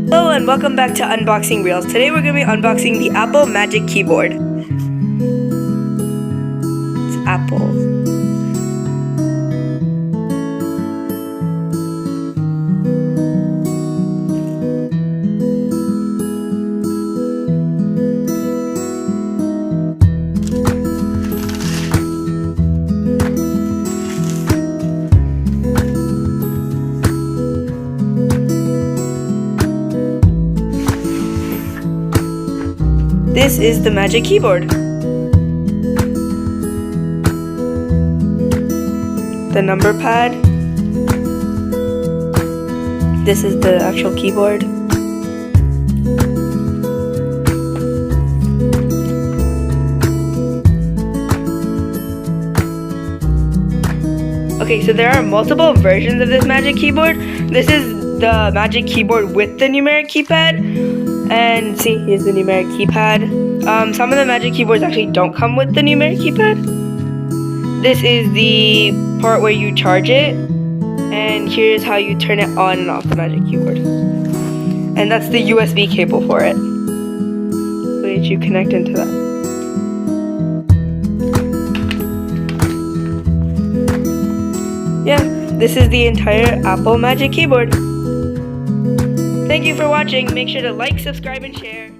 Hello and welcome back to Unboxing Reels. Today we're going to be unboxing the Apple Magic Keyboard. It's Apple. This is the Magic Keyboard. The number pad. This is the actual keyboard. Okay, so there are multiple versions of this Magic Keyboard. This is the Magic Keyboard with the Numeric Keypad. And see, here's the Numeric Keypad. Some of the Magic Keyboards actually don't come with the Numeric Keypad. This is the part where you charge it. And here's how you turn it on and off the Magic Keyboard. And that's the USB cable for it, which you connect into that. Yeah, this is the entire Apple Magic Keyboard. Thank you for watching. Make sure to like, subscribe, and share.